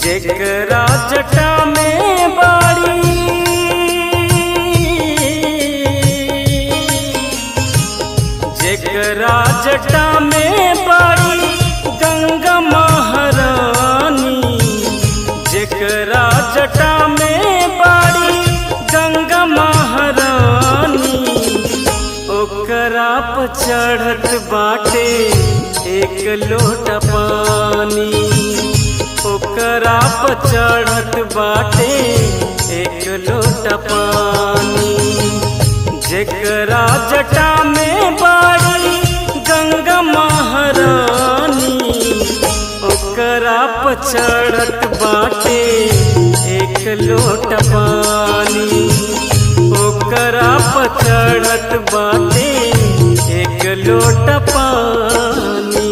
जेकरा जटा में बाड़ी जेकरा जटा में बाड़ी गंगा महारानी जेकरा जटा में बाड़ी गंगा महारानी ओकरा पर चढ़त बाटे एक लोटा पानी ओकरा पर चढ़त बाटे एक लोटा पानी जेकरा जटा में बाड़ी गंगा महारानी ओकरा पर चढ़त बाटे एक लोटा पानी ओकरा पर चढ़त बाटे एक लोटा पानी।